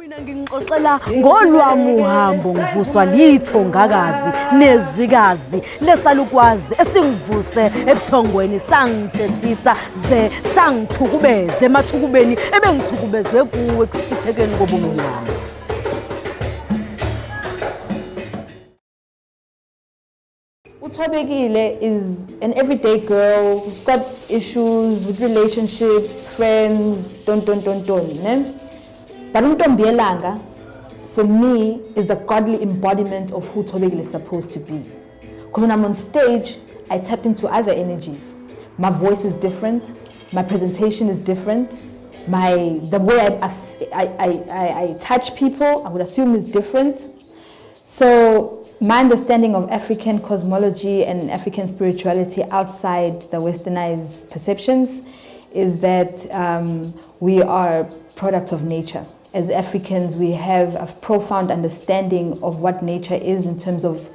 Mina ngingixoxela ngolwami uhambo ngivuswa lithongakazi nezwikazi lesalukwazi esingivuse ebuthongweni sangithethisa ze sangithukubeze emathukubeni ebengithukubezwe kuwe kusithekeni kobumnyama. Thobekile is an everyday girl who's got issues with relationships, friends, don't, ne? But Untombielanga, for me, is the godly embodiment of who Thobekile is supposed to be. Because when I'm on stage, I tap into other energies. My voice is different, my presentation is different, the way I touch people, I would assume is different. So my understanding of African cosmology and African spirituality outside the westernized perceptions is that we are product of nature. As Africans, we have a profound understanding of what nature is in terms of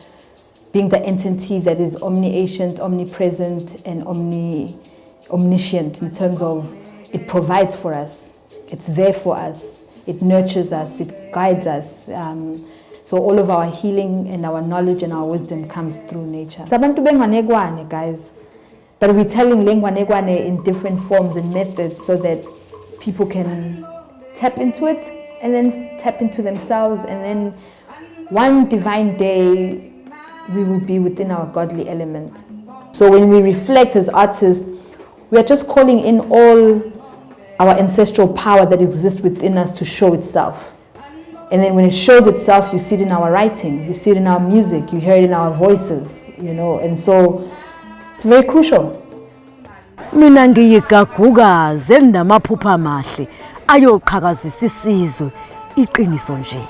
being the entity that is omniscient, omnipresent, and omniscient in terms of it provides for us, it's there for us, it nurtures us, it guides us. So all of our healing and our knowledge and our wisdom comes through nature. Sabantu bengwanegwane, guys. But we're telling lengwanegwane in different forms and methods so that people can tap into it and then tap into themselves, and then one divine day we will be within our godly element. So when we reflect as artists, we are just calling in all our ancestral power that exists within us to show itself. And then when it shows itself, you see it in our writing, you see it in our music, you hear it in our voices, you know, and so it's very crucial. Mina ngiyigagukazi namaphupha amahle ayoqhakazisa isizwe iqiniso nje.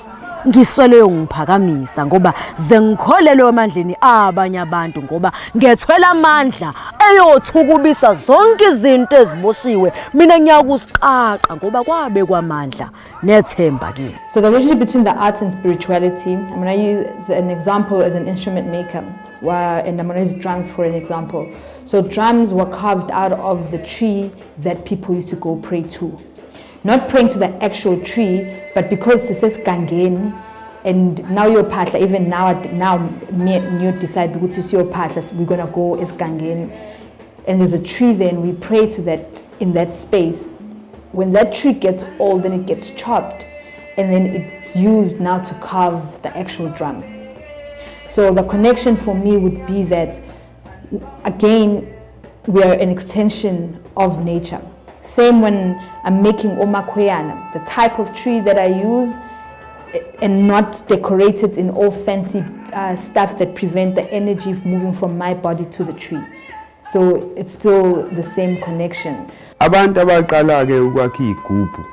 Ngiswele ngiphakamisa ngoba zengikholelwe emandleni abanye abantu ngoba ngethwela amandla eyothukubisa zonke izinto eziboshiwe. Mina ngiyakusiqaqa ngoba kwabe kwamandla nethemba kimi. So the relationship between the arts and spirituality, I'm going to use an example as an instrument maker, and I'm going to use drums for an example. So drums were carved out of the tree that people used to go pray to. Not praying to the actual tree, but because this is Gangeni, and now your patla, even now me and you decide what is your patla, we're gonna go as Gangeni, and there's a tree there, and we pray to that in that space. When that tree gets old, then it gets chopped, and then it's used now to carve the actual drum. So the connection for me would be that, again, we are an extension of nature. Same when I'm making omakweyana, the type of tree that I use, and not decorate it in all fancy stuff that prevent the energy moving from my body to the tree. So it's still the same connection. Abantu abaqala ke ukwakha igubhu.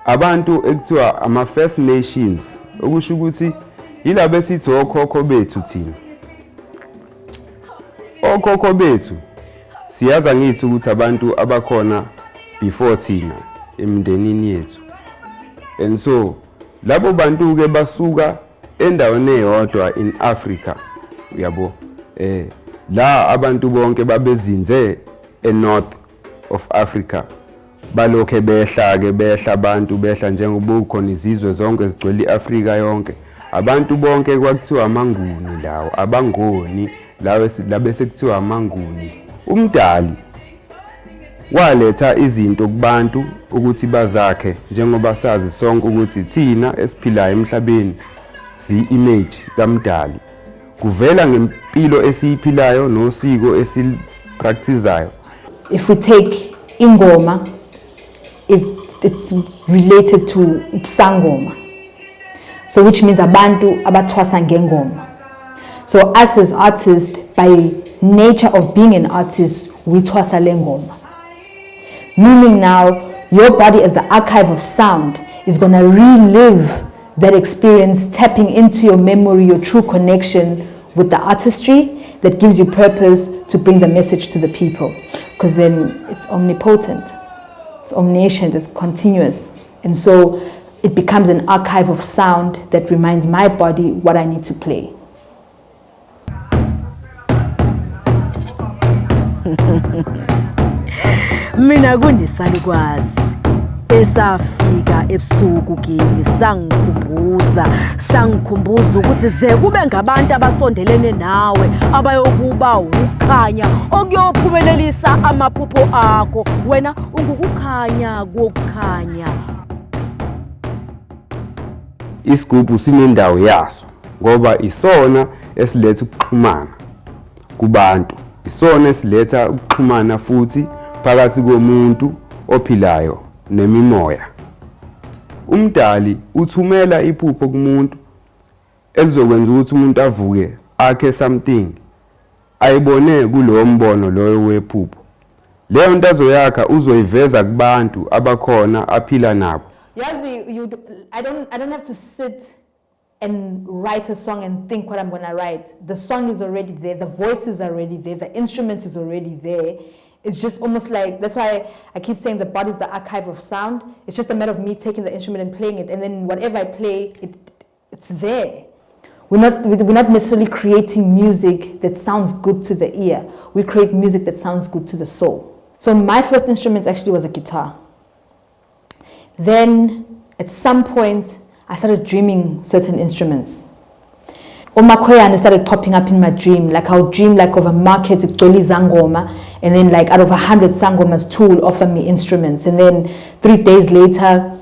Abantu ekuthiwa ama First Nations, okusho ukuthi yilabo esithi okhokho bethu thina. Okhokho bethu siyaza ngithi ukuthi abantu abakhona before thina emndenini yethu. And so labo bantu ke basuka endaweni eyodwa in Africa, uyabo. La abantu bonke babezinze eNorth of Africa. Balokhe behla abantu behla njengoba ukhona izizwe zonke zigcwele iAfrika yonke. Abantu bonke kwakuthiwa amanguni lawo, abangoni lawe labese kuthiwa amanguni. Umdali waletha izinto kubantu ukuthi bazakhe, njengoba sazi sonke ukuthi thina esiphilayo emhlabeni si-image kaMdali. Kuvela ngempilo esiyiphilayo nosiko esilipracticeayo. If we take ingoma, it's related to Sangoma. So which means abantu abathwasa ngengoma. So us as artists, by nature of being an artist, we thwasa lengoma. Meaning now, your body as the archive of sound is going to relive that experience, tapping into your memory, your true connection with the artistry that gives you purpose to bring the message to the people. Because then it's omnipotent, it's omniscient, it's continuous. And so it becomes an archive of sound that reminds my body what I need to play. Mina kunesalukwazi Esafika ebusuku kimi sangikhumbuza ukuthi ze kube ngabantu abasondelene nawe abayokuba ukukhanya okuyophumelelisa amaphupho akho wena ungukukhanya kokukhanya. Isigubhu sinendawo yaso ngoba isona esiletha ukuxhumana kubantu, isona esiletha ukuxhumana futhi phakathi komuntu ophilayo nemimoya. Umdali uthumela iphupho kumuntu elizokwenza ukuthi umuntu avuke akhe something ayibone kulowo mbono loyo wephupho. Leyo nto azoyakha uzoyiveza kubantu abakhona aphila nabo. I don't have to sit and write a song and think what I'm going to write. The song is already there, the voice is already there, the instrument is already there. It's just almost like, that's why I keep saying the body is the archive of sound. It's just a matter of me taking the instrument and playing it, and then whatever I play, it's there. We're not necessarily creating music that sounds good to the ear. We create music that sounds good to the soul. So my first instrument actually was a guitar. Then at some point, I started dreaming certain instruments. Umakoyana started popping up in my dream. Like I'll dream like of a market, Ixoli Zangoma, and then like out of 100 Sangomas, 2 will offer me instruments. And then 3 days later,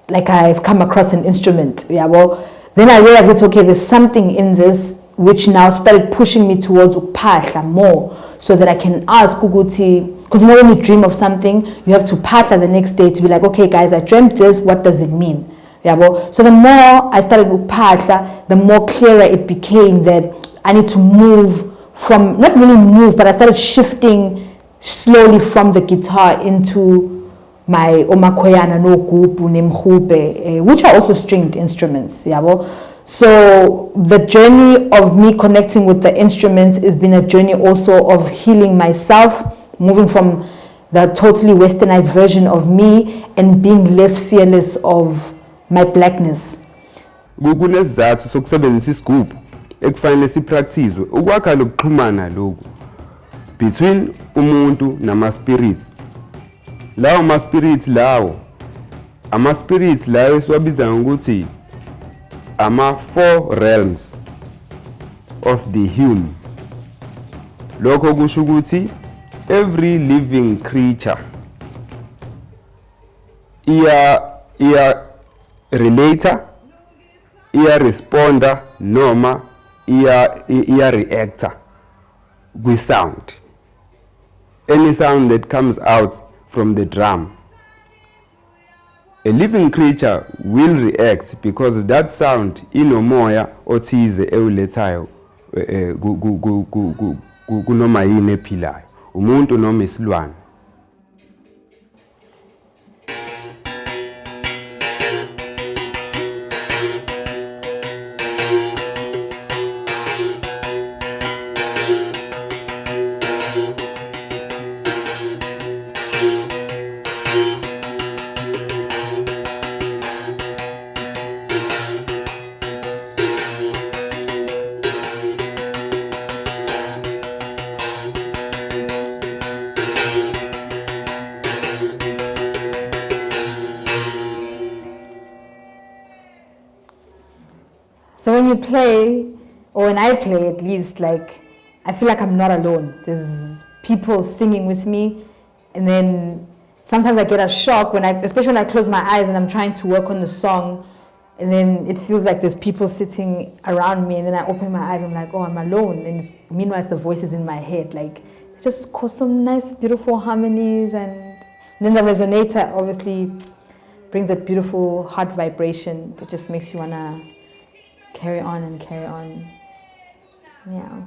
like I've come across an instrument. Yeah, well, then I realized that, okay, there's something in this which now started pushing me towards Upahla more, so that I can ask Uguti, because you know when you dream of something, you have to Pahla the next day to be like, okay guys, I dreamt this, what does it mean? Yeah, well, so the more I started with Pahla, the more clearer it became that I need to move from, not really move, but I started shifting slowly from the guitar into my Omakoyana no gupu nemhube, which are also stringed instruments. Yeah, well, so the journey of me connecting with the instruments has been a journey also of healing myself, moving from the totally westernized version of me and being less fearless of my blackness. Kunesizathu sokusebenzisa isigubhu ekufanele sipractice ukwakha lokuxhumana lokhu between umuntu nama spirits. Lawo ma spirits lawo ama spirits lawo esiwabiza ngokuthi ama 4 realms of the human. Lokho kusho ukuthi every living creature iya relator, iya responder noma iya reactor with sound. Any sound that comes out from the drum, a living creature will react because that sound inomoya othize ewulethayo kunoma yini ephilayo, umuntu noma isilwane. So when you play, or when I play at least, like I feel like I'm not alone. There's people singing with me, and then sometimes I get a shock especially when I close my eyes and I'm trying to work on the song, and then it feels like there's people sitting around me, and then I open my eyes, I'm like, oh, I'm alone, and meanwhile it's the voices in my head, like it just cause some nice, beautiful harmonies, and then the resonator obviously brings that beautiful heart vibration that just makes you wanna carry on and carry on. Yeah.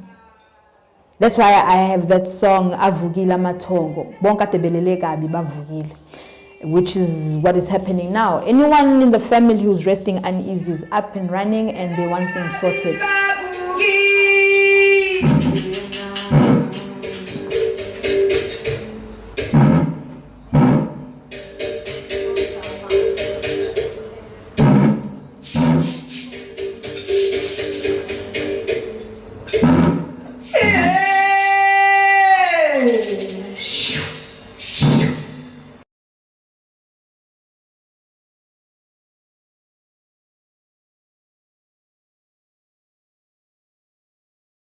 That's why I have that song Avugila Matongo, Bonka Tebelele Gabi Bavugile, which is what is happening now. Anyone in the family who's resting uneasy is up and running and they want things sorted.